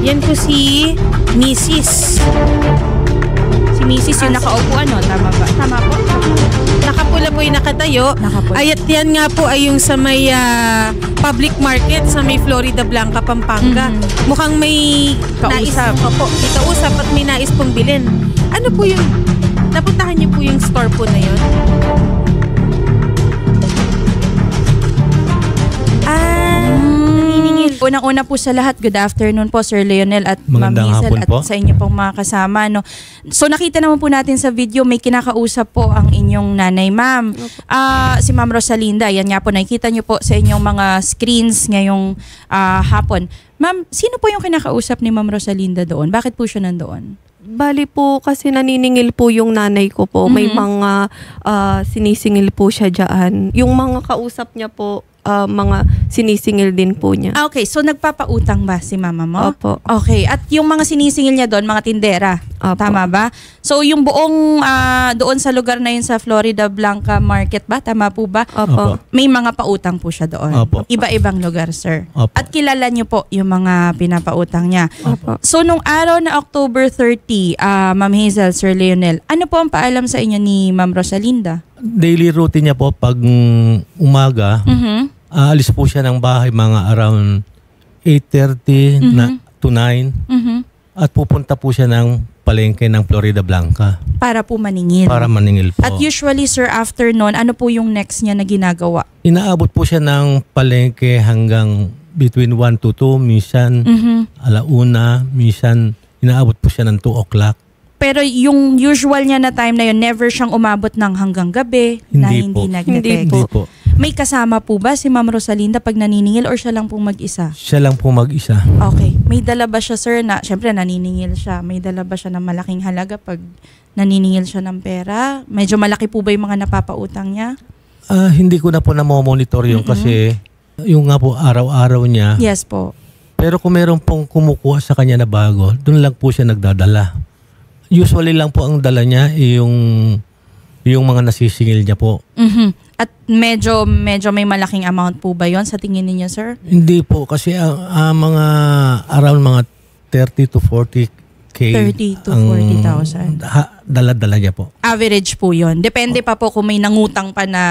Yan po si Mrs. Si Mrs. yung nakaupo, ano? Tama ba? Tama po. Nakapula po yung nakatayo. Nakapula. Ay, at yan nga po ay yung sa may public market sa may Florida Blanca, Pampanga. Mukhang may Kausap. nais. Opo, may kausap at may nais pong bilhin. Ano po yung, napuntahan niyo po yung store po na yun? Unang-una po sa lahat, good afternoon po Sir Leonel at Ma'am Magandang Hazel hapon at po. sa inyo pong mga kasama. No? So nakita naman po natin sa video, may kinakausap po ang inyong nanay, ma'am. Si Ma'am Rosalinda, yan nga po, nakikita nyo po sa inyong mga screens ngayong hapon. Ma'am, sino po yung kinakausap ni Ma'am Rosalinda doon? Bakit po siya nandoon? Bali po kasi naniningil po yung nanay ko po. May mga sinisingil po siya dyan. Yung mga kausap niya po, mga sinisingil din po niya. Okay, so nagpapautang ba si mama mo? Opo. Okay, at yung mga sinisingil niya doon, mga tindera, Opo. tama ba? So yung buong doon sa lugar na yun sa Florida Blanca Market ba? Tama po ba? Opo. May mga pautang po siya doon. Opo. Iba-ibang lugar, sir. Opo. At kilala niyo po yung mga pinapautang niya. Opo. So nung araw na October 30, Ma'am Hazel, Sir Leonel, ano po ang paalam sa inyo ni Ma'am Rosalinda? Daily routine niya po pag umaga, aalis po siya ng bahay mga around 8:30 to 9 at pupunta po siya ng palengke ng Florida Blanca Para po maningil. para maningil po. At usually, sir, after nun, ano po yung next niya na ginagawa? Inaabot po siya ng palengke hanggang between 1 to 2, minsan alauna, minsan inaabot po siya ng 2 o'clock. Pero yung usual niya na time na yun, never siyang umabot ng hanggang gabi na Hindi hindi po. nag-detect. Hindi po. May kasama po ba si Ma'am Rosalinda pag naniningil or siya lang po mag-isa? Siya lang po mag-isa. Okay. May dala ba siya, sir, na syempre naniningil siya? May dala ba siya ng malaking halaga pag naniningil siya ng pera? Medyo malaki po ba yung mga napapautang niya? Hindi ko na po na-monitor yung kasi yung nga po araw-araw niya. Yes po. Pero kung meron pong kumukuha sa kanya na bago, doon lang po siya nagdadala. Usually lang po ang dala niya yung mga nasisingil niya po. At medyo may malaking amount po ba yon sa tingin ninyo, sir? Hindi po kasi mga around mga 30 to 40K 30 to 40,000. Dala-dala niya po. Average po yon. Depende pa po kung may nangutang pa na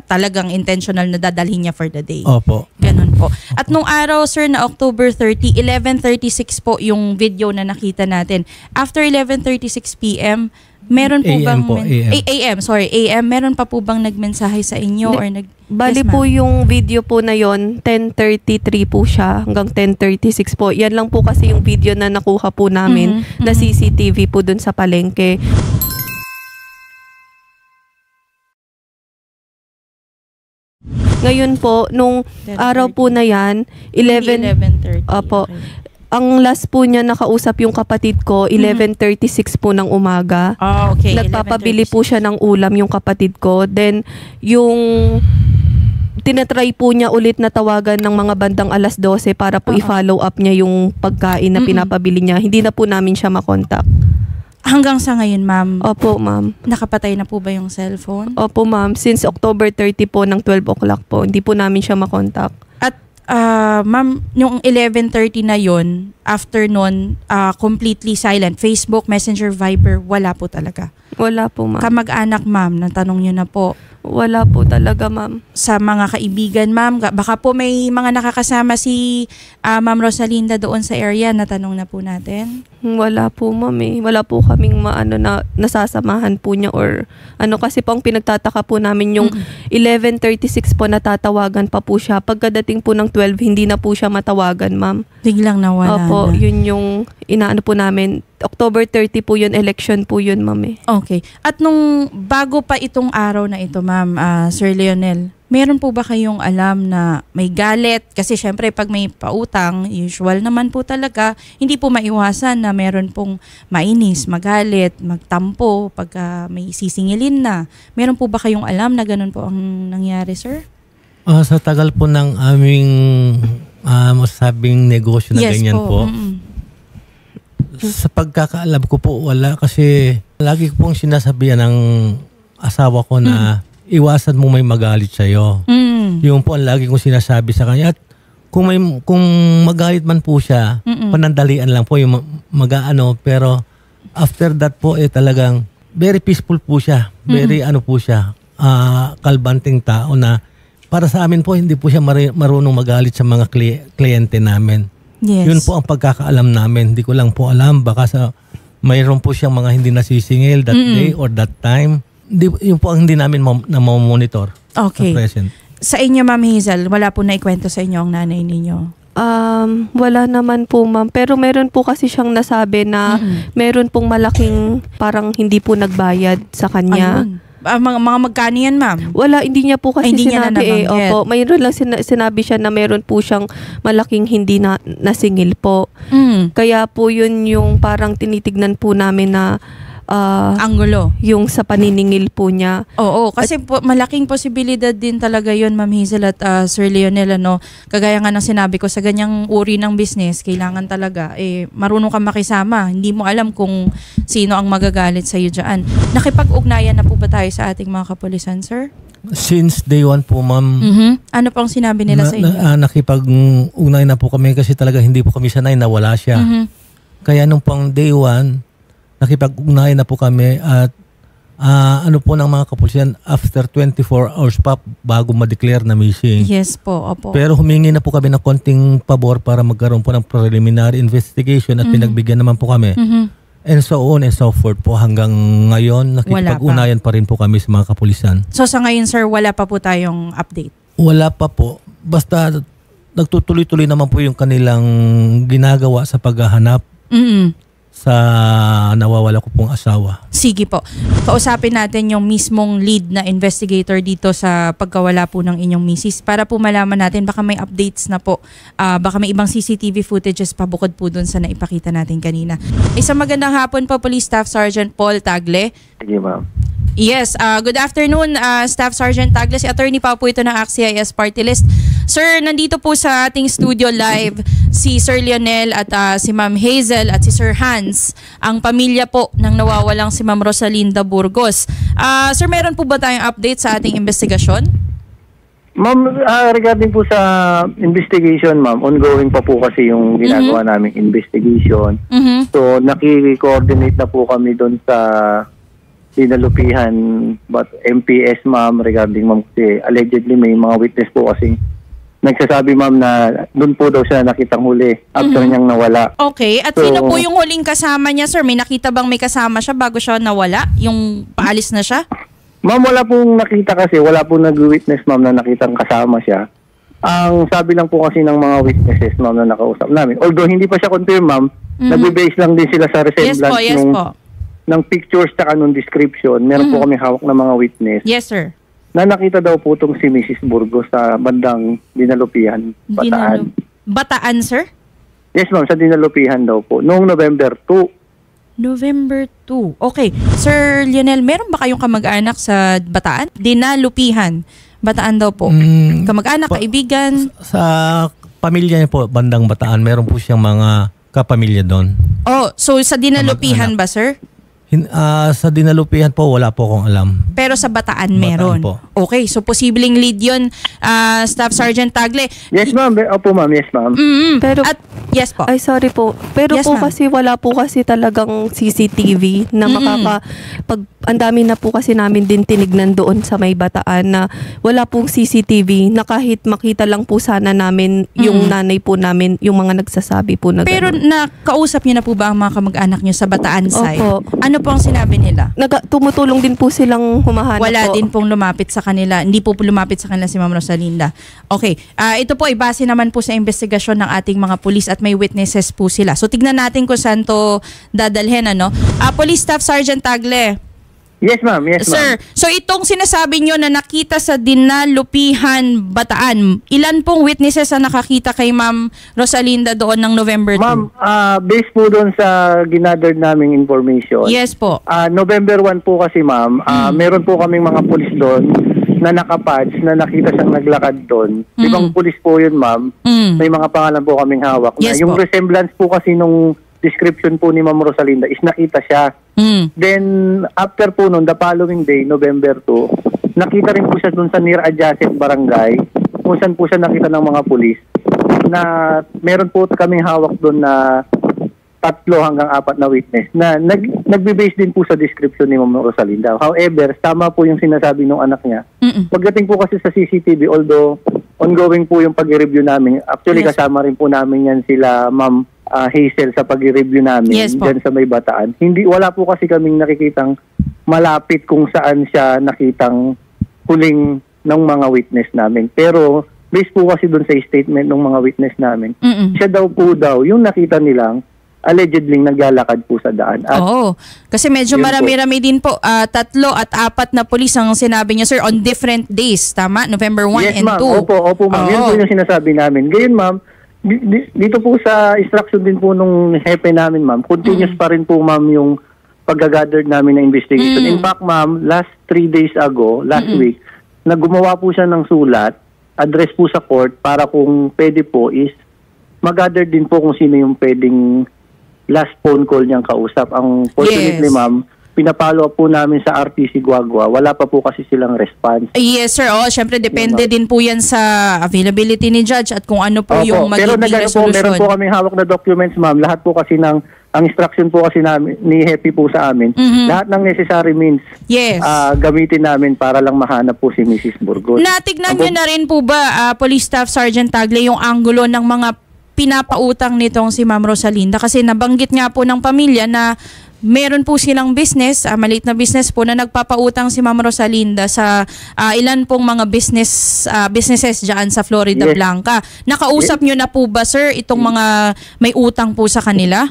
talagang intentional na dadalhin niya for the day. Opo. Ganun po. At nung araw, sir, na October 30, 11:36 po yung video na nakita natin. After 11:36 p.m., meron po AM bang... po, AM. AM. Meron pa po bang nagmensahe sa inyo or nag... Bali Yes, po ma'am. yung video po na yon 10:33 po siya hanggang 10:36 po. Yan lang po kasi yung video na nakuha po namin na CCTV po dun sa palengke. Ngayon po, nung 10:30. araw po na yan, 11:30. Opo. Okay. Ang last po niya nakausap yung kapatid ko, 11:36 po ng umaga. Okay. Nagpapabili po siya ng ulam yung kapatid ko. Then, yung tinatry po niya ulit na tawagan ng mga bandang alas 12 para po i-follow up niya yung pagkain na pinapabili niya. Hindi na po namin siya makontak. Hanggang sa ngayon, ma'am, Opo, ma'am. nakapatay na po ba yung cellphone? Opo, ma'am. Since October 30 po ng 12 o'clock po, hindi po namin siya makontak. At ma'am, yung 11:30 na yon, after nun, completely silent. Facebook, Messenger, Viber, wala po talaga. Wala po, ma'am. Kamag-anak, ma'am, natanong nyo na po. Wala po talaga, ma'am. Sa mga kaibigan, ma'am, baka po may mga nakakasama si Ma'am Rosalinda doon sa area, natanong na po natin. Wala po, ma'am eh. Wala po kaming na nasasamahan po niya or ano kasi po ang pinagtataka po namin yung 11:36 po natatawagan pa po siya. Pagkadating po ng 12, hindi na po siya matawagan, ma'am. Biglang nawala Opo, na. yun yung inaano po namin. October 30 po yun, election po yun, ma'am eh. Okay. At nung bago pa itong araw na ito, ma'am, Sir Leonel, meron po ba kayong alam na may galit? Kasi syempre pag may pautang, usual naman po talaga, hindi po maiwasan na meron pong mainis, magalit, magtampo pag may sisingilin na. Meron po ba kayong alam na ganun po ang nangyari, sir? Sa tagal po ng aming masasabing negosyo na ganyan po. Sa pagkakaalam ko po, wala kasi lagi ko pong sinasabihan ng asawa ko na iwasan mo may magalit sa'yo. Yung po ang lagi kong sinasabi sa kanya. At kung magalit man po siya, panandalian lang po yung mag-aano, pero after that po talagang very peaceful po siya. Very po siya, kalbanting tao na para sa amin po hindi po siya marunong magalit sa mga kliyente namin. Yes. Yun po ang pagkakaalam namin. Hindi ko lang po alam, baka mayroon po siyang mga hindi nasisingil that day or that time. Yun po ang hindi namin na-monitor sa present. Sa inyo, Ma'am Hazel, wala po naikwento sa inyo ang nanay ninyo? Wala naman po, ma'am. Pero meron po kasi siyang nasabi na meron pong malaking parang hindi po nagbayad sa kanya. Ayun. Mga magkano yan, ma'am? Wala, hindi niya po kasi hindi sinabi Opo, mayroon lang sinabi siya na meron po siyang malaking hindi na nasingil po. Kaya po yun yung parang tinitignan po namin na Anggulo. Yung sa paniningil po niya. Oo, kasi malaking posibilidad din talaga yun, Ma'am Hazel at Sir Leonel, ano, kagaya nga ng sinabi ko, sa ganyang uri ng business, kailangan talaga, marunong ka makisama. Hindi mo alam kung sino ang magagalit sa iyo dyan. Nakipag-ugnayan na po ba tayo sa ating mga kapulisan, sir? Since day one po, ma'am. Ano pong sinabi nila sa inyo? Nakipag-ugnayan na po kami kasi talaga hindi po kami sanay na wala siya. Kaya nung pang day one, nakipag-ugnayan na po kami at ano po ng mga kapulisan after 24 hours pa bago ma-declare na missing. Yes po, opo. Pero humingi na po kami ng konting pabor para magkaroon po ng preliminary investigation at pinagbigyan naman po kami. And so on and so forth po hanggang ngayon nakipag-ugnayan pa rin po kami sa mga kapulisan. So sa ngayon, sir, wala pa po tayong update? Wala pa po. Basta nagtutuloy-tuloy naman po yung kanilang ginagawa sa paghahanap sa nawawala ko pong asawa. Sige po. Kausapin natin yung mismong lead na investigator dito sa pagkawala po ng inyong misis para po malaman natin baka may updates na po. Baka may ibang CCTV footages pa bukod po dun sa naipakita natin kanina. Isang magandang hapon po, Police Staff Sergeant Paul Tagle. Sige, ma'am. Yes, good afternoon, Staff Sergeant Tagle. Si Attorney pa po ito ng ACT-CIS Party List. Sir, nandito po sa ating studio live si Sir Leonel at si Ma'am Hazel at si Sir Hans, ang pamilya po ng nawawalang si Ma'am Rosalinda Burgos. Sir, meron po ba tayong update sa ating investigasyon? Ma'am, regarding po sa investigation, ma'am, ongoing pa po kasi yung ginagawa naming investigation. So, naki-coordinate na po kami doon sa dinalupihan but MPS, ma'am, regarding, ma'am, kasi allegedly may mga witness po kasi nagsasabi, ma'am, na doon po daw siya nakitang huli after niyang nawala. Okay. At sino po yung huling kasama niya, sir? May nakita bang may kasama siya bago siya nawala? Yung paalis na siya? Ma'am, wala pong nakita kasi. Wala pong nag-witness, ma'am, na nakitang kasama siya. Ang sabi lang po kasi ng mga witnesses, ma'am, na nakausap namin. Although hindi pa siya confirm, ma'am, nag-base lang din sila sa resemblance ng pictures at nung description. Meron po kami hawak na mga witness. Yes, sir. Na nakita daw po itong si Mrs. Burgos sa bandang Dinalupihan, Bataan. Bataan, sir? Yes, ma'am, sa Dinalupihan daw po. Noong November 2. November 2. Okay. Sir Lionel, meron ba kayong kamag-anak sa Bataan? Dinalupihan. Bataan daw po. Kamag-anak, kaibigan? Sa pamilya niya po, bandang Bataan, meron po siyang mga kapamilya doon. Oh, so sa Dinalupihan ba, sir? Sa Dinalupihan po, wala po akong alam. Pero sa Bataan meron. Po. Okay, so posibleng lead yun, Staff Sergeant Tagle. Yes, ma'am. Opo, ma'am. Yes, ma'am. Pero, yes po. ay, sorry po. Pero Yes, po ma'am. kasi wala po kasi talagang CCTV na ang dami na po kasi namin din tinignan doon sa may Bataan na wala pong CCTV na kahit makita lang po sana namin yung nanay po namin, yung mga nagsasabi po na Pero ganun. nakausap niyo na po ba ang mga kamag-anak niyo sa Bataan side? Opo. Ano po ang sinabi nila? Tumutulong din po silang humahanap Wala po. din pong lumapit sa kanila. Hindi po lumapit sa kanila si Ma'am Rosalinda. Okay. Ito po ay base naman po sa investigasyon ng ating mga pulis at may witnesses po sila. So tignan natin kung saan to dadalhin, ano? Police Staff Sergeant Tagle. Yes, ma'am. Yes, ma'am. Sir, so itong sinasabi nyo na nakita sa Dinalupihan, Bataan, ilan pong witnesses ang nakakita kay Ma'am Rosalinda doon ng November 2? Ma'am, based po doon sa ginathered naming information. Yes po. November 1 po kasi, ma'am, meron po kaming mga pulis doon na nakapads na nakita siyang naglakad doon. Ibang pulis po yun, ma'am. May mga pangalan po kaming hawak. Yes Yung po. resemblance po kasi nung description po ni Ma'am Rosalinda is nakita siya. Then, after po noon, the following day, November 2, nakita rin po siya doon sa near adjacent barangay kung saan po siya nakita ng mga pulis. na meron po kaming hawak doon na 3 hanggang 4 na witness na nagbe-base din po sa description ni Ma'am Rosalinda. However, tama po yung sinasabi ng anak niya. Pagdating po kasi sa CCTV, although ongoing po yung pag-review namin, actually kasama rin po namin yan sila Ma'am Hazel sa pag-review namin dyan sa May Bataan. Wala po kasi kaming nakikitang malapit kung saan siya nakitang huling ng mga witness namin. Pero based po kasi doon sa statement ng mga witness namin, siya daw yung nakita nilang allegedly naglalakad po sa daan. Oo. Kasi medyo marami-rami din po. 3 at 4 na pulis ang sinabi niya, sir, on different days. Tama? November 1 and 2. Opo, ma'am. Yan po yung sinasabi namin. Ngayon, ma'am, dito po sa instruction din po nung hepe namin, ma'am, continuous pa rin po, ma'am, yung pag-gather namin na investigation. In fact, ma'am, last 3 days ago, last week, gumawa po siya ng sulat, address po sa court, para kung pwede po is mag-gather din po kung sino yung pwedeng last phone call niyang kausap. Ang fortunately, ma'am, pinapalo po namin sa RTC Guagua. Wala pa po kasi silang response. Yes, sir. Siyempre, depende din po yan sa availability ni Judge at kung ano po yung magiging resolution. Meron po kaming hawak na documents, ma'am. Lahat po kasi ang instruction po kasi namin, ni Happy po sa amin, lahat ng necessary means gamitin namin para lang mahanap po si Mrs. Burgos. Natignan niyo na rin po ba, Police Staff Sergeant Tagle, yung anggulo ng mga pinapautang nitong si Ma'am Rosalinda? Kasi nabanggit nga po ng pamilya na meron po silang business, maliit na business po, na nagpapautang si Ma'am Rosalinda sa ilan pong mga businesses dyan sa Florida Blanca. Nakausap nyo na po ba, sir, itong mga may utang po sa kanila?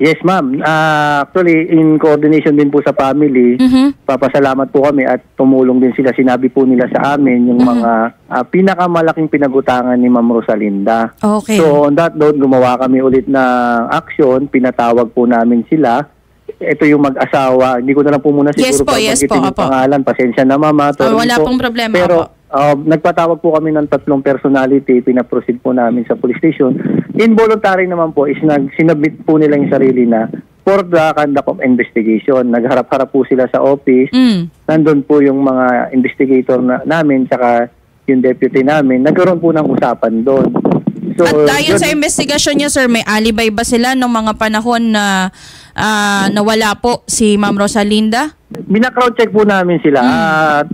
Yes, ma'am. Actually, in coordination din po sa family, papasalamat po kami at tumulong din sila. Sinabi po nila sa amin yung mga pinakamalaking pinagutangan ni Ma'am Rosalinda. Okay. So, on that note, gumawa kami ulit ng action. Pinatawag po namin sila. Ito yung mag-asawa. Hindi ko na lang po muna siguro yung pangalan. Pasensya na, mama. Wala pong problema. Pero nagpatawag po kami ng 3 personality. Pinaproceed po namin sa police station. Involuntary naman po is sinabit po nila yung sarili na for the conduct of investigation. Nagharap-harap po sila sa office. Nandun po yung mga investigator namin tsaka yung deputy namin. Nagkaroon po ng usapan doon. So, at ayon sa investigasyon niya, sir, may alibay ba sila nung mga panahon na nawala po si Ma'am Rosalinda? Bina-crowd check po namin sila.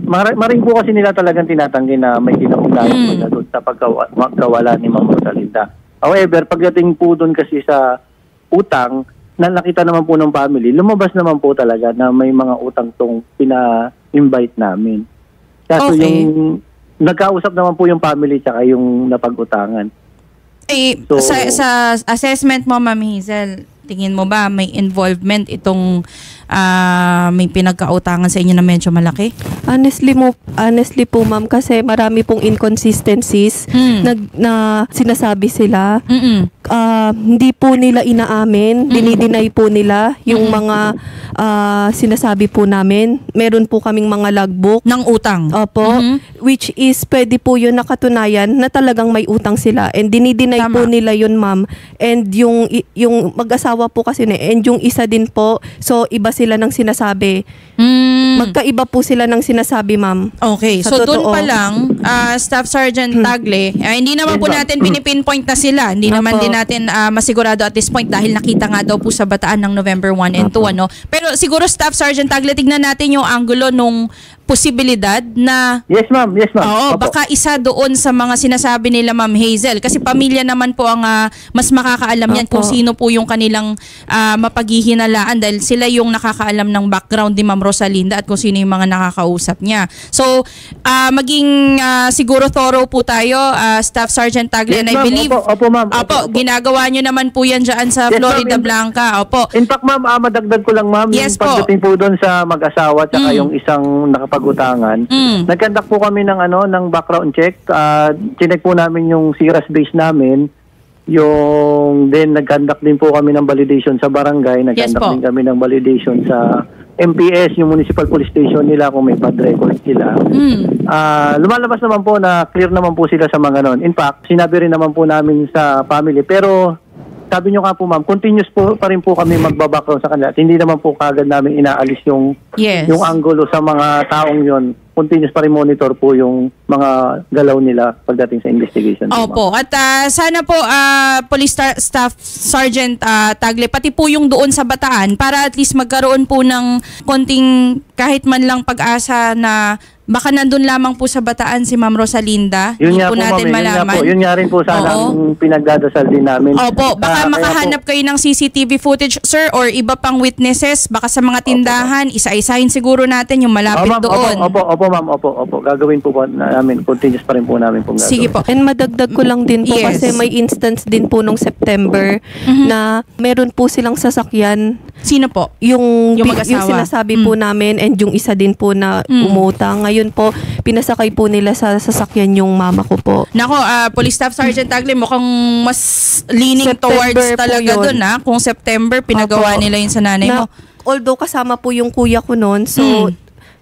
Maring po kasi nila talagang tinatanggi na may kinaunayan doon sa pagkawala ni Ma'am Rosalinda. However, pagdating po doon kasi sa utang, na nakita naman po ng family, lumabas naman po talaga na may mga utang tong pina-invite namin. Kaso yung nagkausap naman po yung family tsaka yung napag-utangan. Sa assessment mo, Ma'am Hazel, tingin mo ba may involvement itong may pinagkautangan sa inyo na medyo malaki? Honestly po, ma'am, kasi marami pong inconsistencies na sinasabi sila. Hindi po nila inaamin, dinideny po nila yung mga sinasabi po namin. Meron po kaming mga logbook ng utang. Opo, which is pwede po yun nakatunayan na talagang may utang sila, and dinideny po nila yun, ma'am. And yung mag-asawa po kasi and yung isa din po, so iba sila ng sinasabi. Magkaiba po sila ng sinasabi, ma'am. Okay. So doon pa lang, Staff Sergeant Tagle, hindi naman po natin pinipinpoint na sila. Hindi naman din natin masigurado at this point dahil nakita nga daw po sa Bataan ng November 1 and 2. Ano? Pero siguro, Staff Sergeant Tagle, tignan natin yung angulo nung posibilidad na... Yes, ma'am. Yes, ma'am. Oo, baka isa doon sa mga sinasabi nila, Ma'am Hazel. Kasi pamilya naman po ang mas makakaalam yan kung sino po yung kanilang mapaghihinalaan dahil sila yung nakakaalam ng background ni Ma'am Rosalinda at kung sino yung mga nakakausap niya. So, maging siguro thorough po tayo, Staff Sergeant Tagle, and I believe... Opo, ma'am. Opo, ginagawa nyo naman po yan dyan sa Florida Blanca. Opo. In fact, ma'am, madagdag ko lang, ma'am, yes, yung pagdating po doon sa mag-asawa tsaka yung isang nakapag-utangan. Nagkandak po kami ng background check. Chinek po namin yung CRAS base namin. Nagkandak din po kami ng validation sa barangay. Nagkandak din kami ng validation sa MPS, yung Municipal Police Station nila, kung may bad record sila. Lumalabas naman po na clear naman po sila sa mga In fact, sinabi rin naman po namin sa family. Pero sabi nyo nga po, ma'am, continuous po pa rin po kami magbabackground sa kanila. At hindi naman po kagad namin inaalis yung angulo sa mga taong yon. continuous pa rin monitor po yung mga galaw nila pagdating sa investigation. Opo. At sana po, Police Staff Sergeant Tagle, pati po yung doon sa Bataan para at least magkaroon po ng konting kahit man lang pag-asa na baka nandun lamang po sa Bataan si Ma'am Rosalinda. Yun Hindi nga po po, natin ma'am, malaman. Yun nga rin po sana ang pinagdadasal din namin. Opo, baka makahanap kayo ng CCTV footage, sir, or iba pang witnesses, baka sa mga tindahan, isa-isahin siguro natin yung malapit ma'am, doon. Opo, ma'am, opo. Gagawin po namin, continuous pa rin po namin pong gagawin. Sige po. And madagdag ko lang din po Yes. kasi may instance din po nung September na meron po silang sasakyan. Sino po? Yung mag-asawa. sinasabi po namin and yung isa din po na umutang. Ngayon po, pinasakay po nila sa sasakyan yung mama ko po. Nako, Police Staff Sergeant Tagle, mukhang mas leaning September towards po talaga yun. doon, Kung September, pinagawa Opo. nila yun sa nanay mo. Although kasama po yung kuya ko noon, so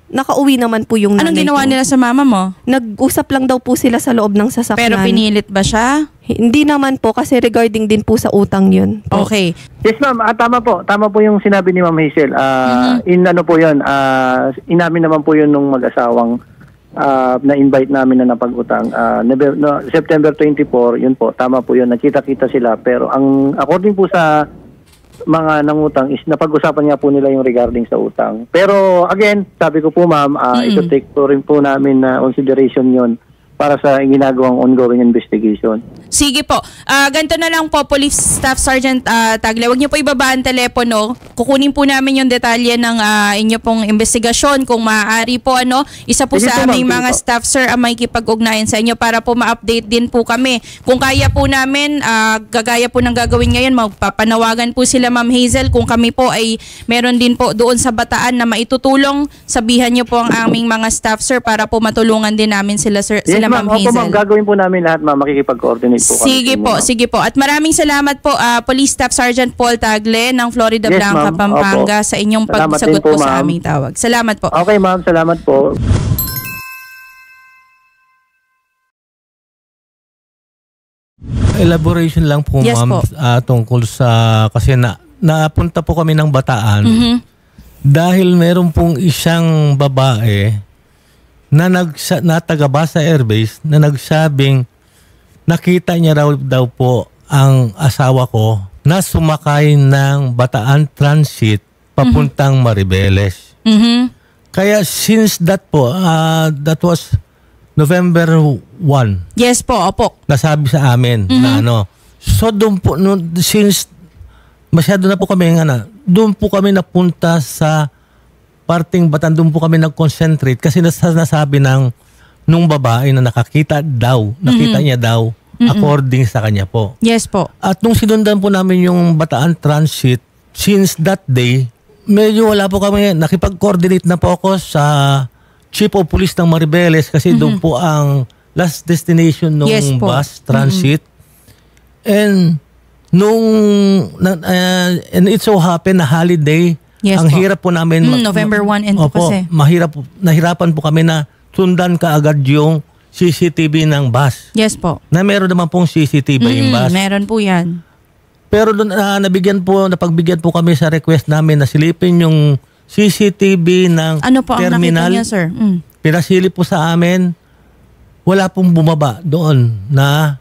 nakauwi naman po yung nanay Anong ginawa ko. nila sa mama mo? Nag-usap lang daw po sila sa loob ng sasakyan. Pero pinilit ba siya? Hindi naman po kasi regarding din po sa utang yun. Po. Okay. Yes, ma'am. Tama po. Tama po yung sinabi ni Ma'am Hazel. Inamin naman po yun nung mag-asawang na-invite namin na napag-utang. September 24, yun po. Tama po yun. Nakita-kita sila. Pero according po sa mga nangutang is napag-usapan nga po nila yung regarding sa utang. Pero again, sabi ko po ma'am, ito take po rin po namin na consideration yon para sa ginagawang ongoing investigation. Sige po. Ganito na lang po, Police Staff Sergeant Tagle. Huwag niyo po ibaba ang telepono. Kukunin po namin yung detalye ng inyo pong investigasyon. Kung maaari po, isa po Sige sa po, aming ma'am. mga staff, sir, ang may kipag-ugnayan sa inyo para po ma-update din po kami. Kung kaya po namin, gagaya po ng gagawin ngayon, magpapanawagan po sila Ma'am Hazel. Kung kami po ay meron din po doon sa Bataan na maitutulong, sabihan niyo po ang aming mga staff, sir, para po matulungan din namin sila, sir, Yes, sila Ma'am Opo, Hazel. ma'am. Gagawin po namin lahat, ma'am. Makikipag-coordinate po kami. Sige sa inyo, po, ma'am. sige po. At maraming salamat po, Police Staff Sergeant Paul Tagle ng Florida Yes, Blanca, ma'am. Pampanga, Opo. sa inyong Salamat pagsagot din po, po sa ma'am. aming tawag. Salamat po. Okay, ma'am. Salamat po. Elaboration lang po, Yes ma'am, po. tungkol sa, kasi napunta po kami ng Bataan dahil meron pong isang babae na taga-Basa Airbase na nagsabing nakita niya daw po ang asawa ko na sumakay ng Bataan Transit papuntang Maribeles. Kaya since that po, that was November 1, Yes po, opo. nasabi sa amin na So doon po, since masyado na po kami, doon po kami napunta sa parting Bataan, doon po kami nag-concentrate kasi nasabi nung babae na nakita niya daw according sa kanya po. Yes po. At nung sinundan po namin yung Bataan Transit, since that day, medyo wala po kami, nakipag-coordinate na po ako sa Chief of Police ng Maribeles kasi doon po ang last destination ng Yes po. bus transit. And and it so happened na holiday, Yes ang po. hirap po namin. November 1 and 2 Opo, kasi. nahirapan po kami na sundan kaagad yung CCTV ng bus. Yes po. Na meron naman pong CCTV yung bus. Meron po yan. Pero doon napagbigyan po kami sa request namin na silipin yung CCTV ng Ano po ang terminal. nakita niyo, sir? Pinasilip po sa amin, wala pong bumaba doon na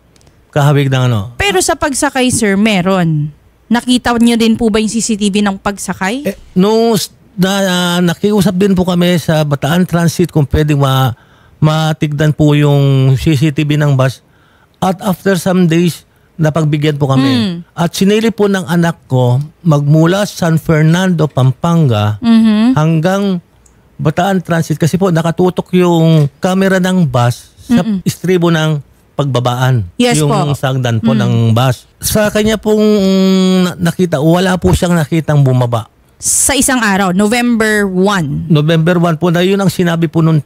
kahawig ng Pero sa pagsakay, sir, meron. Nakita niyo din po ba yung CCTV ng pagsakay? Nung nakiusap din po kami sa Bataan Transit kung pwedeng matigdan po yung CCTV ng bus. At after some days, napagbigyan po kami. At sinilip po ng anak ko magmula San Fernando, Pampanga hanggang Bataan Transit kasi po nakatutok yung camera ng bus sa istribo ng pagbabaan. Yes yung po. sagdan po ng bus. Sa kanya pong nakita, wala po siyang nakitang bumaba. Sa isang araw, November 1. November 1 po na yun ang sinabi po nung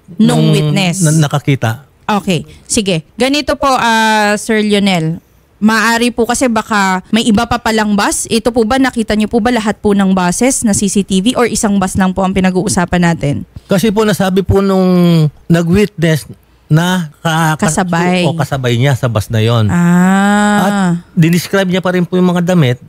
witness. Nakakita. Okay, sige. Ganito po, Sir Lionel. Maaari po kasi baka may iba pa palang bus. Ito po ba, nakita niyo po ba lahat po ng buses na CCTV or isang bus lang po ang pinag-uusapan natin? Kasi po nasabi po nung nag-witness na kasabay. O kasabay niya sa bus na yon. At dinescribe niya pa rin po yung mga damit.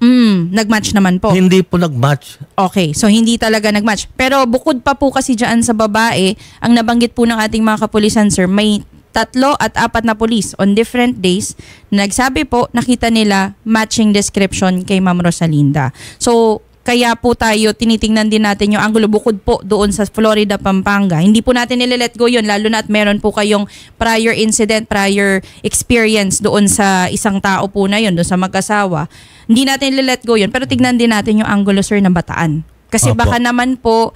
Nag-match naman po. Hindi po nag-match. Okay, so hindi talaga nag-match. Pero bukod pa po kasi dyan sa babae, ang nabanggit po ng ating mga kapulisan, sir, may 3 at 4 na pulis on different days. Nagsabi po, nakita nila matching description kay Ma'am Rosalinda. So, kaya po tayo, tinitingnan din natin yung angulo bukod po doon sa Florida, Pampanga. Hindi po natin nililet go yun, lalo na at meron po kayong prior incident, prior experience doon sa isang tao po na yun, doon sa mag-asawa. Hindi natin nililet go yun, pero tignan din natin yung angulo, sir, ng Bataan. Kasi baka naman po,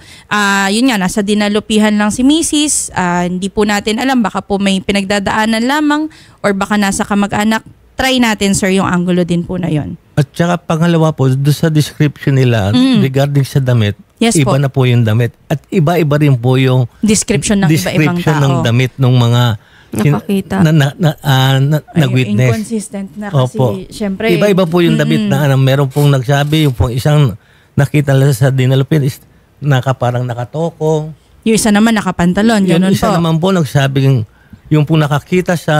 yun nga, nasa dinalupihan lang si Mrs. Hindi po natin alam, baka po may pinagdadaanan lamang or baka nasa kamag-anak. Try natin, sir, yung angulo din po na yun. At saka pangalawa po, doon sa description nila regarding sa damit, iba na po yung damit. At iba-iba rin po yung description ng iba-ibang tao. ng damit ng mga nakakita. Nag-witness. Inconsistent na kasi, syempre. Iba-iba po yung damit na meron pong nagsabi, yung pong isang nakita lang sa dinalupin is parang nakatoko. Yung isa naman nakapantalon, ganun po. Yung isa naman po nagsabing yung pong nakakita sa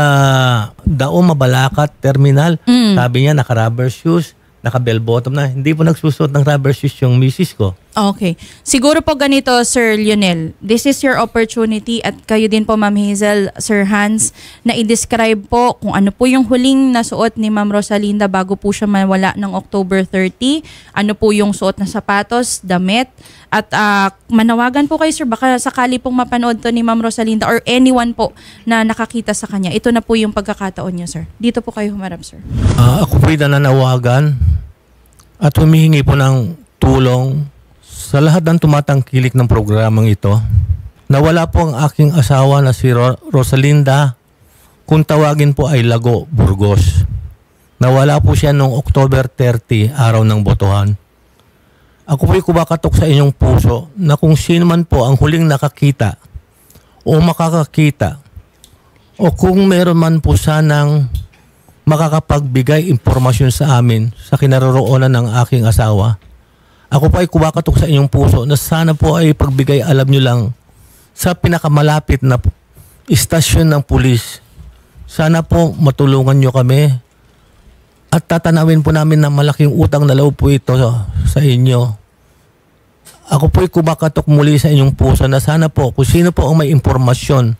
Dao Mabalacat Terminal, sabi niya naka-rubber shoes, naka-bell bottom na. Hindi po nagsusuot ng rubber shoes yung misis ko. Okay. Siguro po ganito, Sir Lionel. This is your opportunity at kayo din po, Ma'am Hazel, Sir Hans, na i-describe po kung ano po yung huling nasuot ni Ma'am Rosalinda bago po siya mawala ng October 30. Ano po yung suot na sapatos, damit. At manawagan po kayo, sir, baka sakali pong mapanood to ni Ma'am Rosalinda or anyone po na nakakita sa kanya. Ito na po yung pagkakataon niyo, sir. Dito po kayo humarap, sir. Ako po'y nananawagan at humihingi po ng tulong sa lahat ng tumatangkilik ng programang ito. Nawala po ang aking asawa na si Rosalinda, kung tawagin po ay Lago, Burgos. Nawala po siya noong October 30, araw ng botohan. Ako po'y kumakatok sa inyong puso na kung sino man po ang huling nakakita o makakakita o kung meron man po sanang makakapagbigay impormasyon sa amin sa kinaroroonan ng aking asawa, ako po ay kumakatok sa inyong puso na sana po ay pagbigay alam nyo lang sa pinakamalapit na istasyon ng pulis. Sana po matulungan nyo kami at tatanawin po namin na malaking utang na loob po ito sa inyo. Ako po ay kumakatok muli sa inyong puso na sana po kung sino po ang may impormasyon,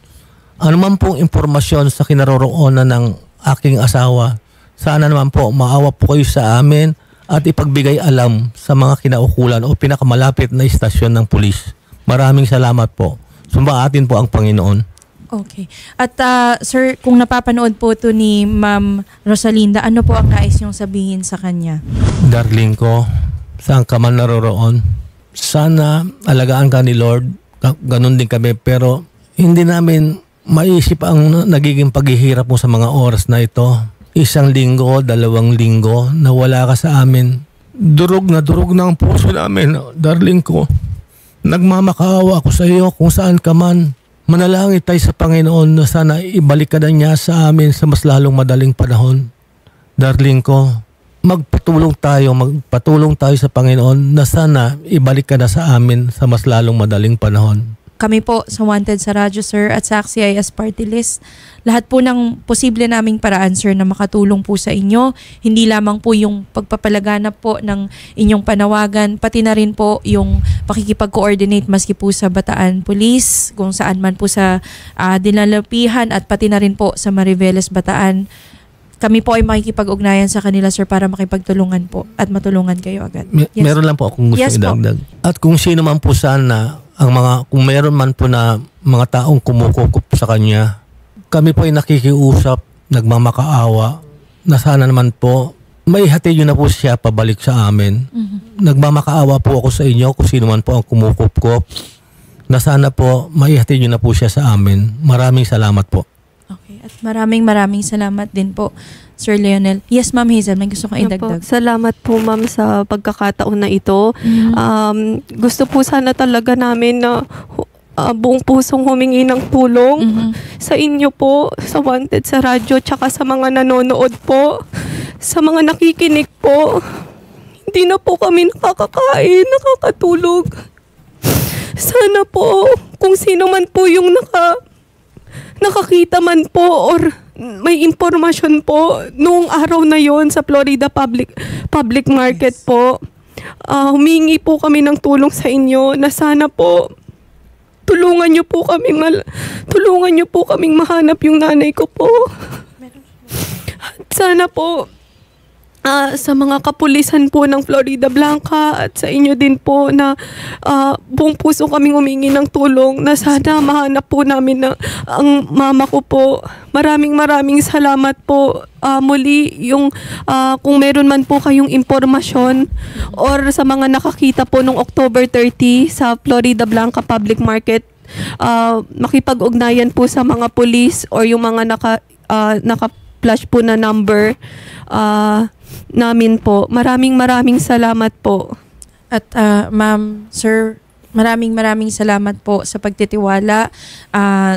anuman pong impormasyon sa kinaroroonan ng aking asawa, sana naman po maawa po kayo sa amin at ipagbigay alam sa mga kinaukulan o pinakamalapit na istasyon ng pulis. Maraming salamat po. Sumbaatin po ang Panginoon. Okay. At sir, kung napapanood po ito ni Ma'am Rosalinda, ano po ang nais niyong sabihin sa kanya? Darling ko, saan ka man naroroon, sana alagaan ka ni Lord. Ganun din kami, pero hindi namin maisip ang nagiging paghihirap mo sa mga oras na ito. 1 linggo, 2 linggo, nawala ka sa amin. Durog na ang puso namin, darling ko. Nagmamakaawa ako sa iyo kung saan ka man. Manalangin tayo sa Panginoon na sana ibalik ka na niya sa amin sa mas lalong madaling panahon. Darling ko, magpatulong tayo sa Panginoon na sana ibalik ka na sa amin sa mas lalong madaling panahon. Kami po sa Wanted sa Radyo, sir, at sa AXIS Party List, lahat po ng posible naming paraan, sir, na makatulong po sa inyo. Hindi lamang po yung pagpapalaganap po ng inyong panawagan, pati na rin po yung pakikipag-coordinate maski po sa Bataan Police, kung saan man po sa dinalapihan, at pati na rin po sa Mariveles, Bataan. Kami po ay makikipag-ugnayan sa kanila, sir, para makipagtulungan po at matulungan kayo agad. Yes. Meron lang po akong gusto idagdag. At kung sino man po sana kung meron man po na mga taong kumukukup sa kanya, kami po ay nakikiusap, nagmamakaawa, na sana naman po maihatid nyo na po siya pabalik sa amin. Nagmamakaawa po ako sa inyo kung sino man po ang kumukup-kup, na sana po maihatid nyo na po siya sa amin. Maraming salamat po. Okay, at maraming salamat din po, Sir Lionel. Yes, Ma'am Hazel, may gusto kong idagdag. Salamat po, ma'am, sa pagkakataon na ito. Gusto po sana talaga namin na buong pusong humingi ng tulong sa inyo po, sa Wanted sa Radyo, tsaka sa mga nanonood po, sa mga nakikinig po. Hindi na po kami nakakakain, nakakatulog. Sana po, kung sino man po yung nakakita man po or may impormasyon po noong araw na yon sa Florida public market po. Humingi po kami ng tulong sa inyo na sana po tulungan niyo po kaming mahanap yung nanay ko po. At sana po sa mga kapulisan po ng Florida Blanca at sa inyo din po na buong puso kaming humingi ng tulong na sana mahanap po namin ang mama ko po. Maraming salamat po. Muli, kung meron man po kayong impormasyon or sa mga nakakita po nung October 30 sa Florida Blanca Public Market, makipag-ugnayan po sa mga police or yung mga naka-flash po na number namin po. Maraming salamat po. At ma'am, sir, maraming salamat po sa pagtitiwala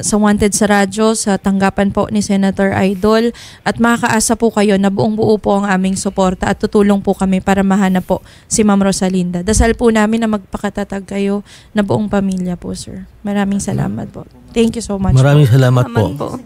sa Wanted sa Radyo, sa tanggapan po ni Senator Idol, at makakaasa po kayo na buong buo po ang aming suporta at tutulong po kami para mahanap po si Ma'am Rosalinda. Dasal po namin na magpakatatag kayo na buong pamilya po, sir. Maraming salamat po. Thank you so much. Maraming salamat po.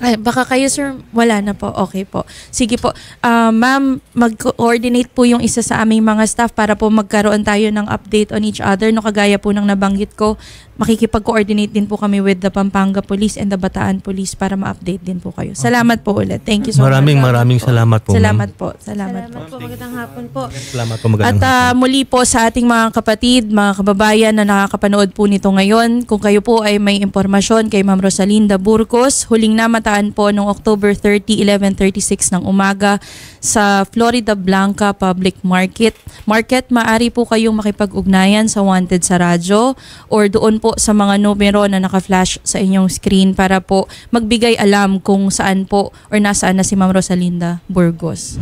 Ay, baka kayo, sir, wala na po. Okay po. Sige po. Ma'am, mag-coordinate po yung isa sa aming mga staff para po magkaroon tayo ng update on each other. No, kagaya po ng nabanggit ko, makikipag-coordinate din po kami with the Pampanga Police and the Bataan Police para ma-update din po kayo. Salamat po ulit. Thank you so much. Maraming salamat po. Salamat po. Salamat po. Magandang hapon po. Salamat po. Magandang At muli po sa ating mga kapatid, mga kababayan na nakakapanood po nito ngayon, kung kayo po ay may impormasyon kay Ma'am Rosalinda Burgos, huling namataan po noong October 30, 11:36 ng umaga sa Florida Blanca Public Market. Maaari po kayong makipag-ugnayan sa Wanted sa Radyo or doon po sa mga numero na naka-flash sa inyong screen para po magbigay alam kung saan po or nasaan na si Ma'am Rosalinda Burgos.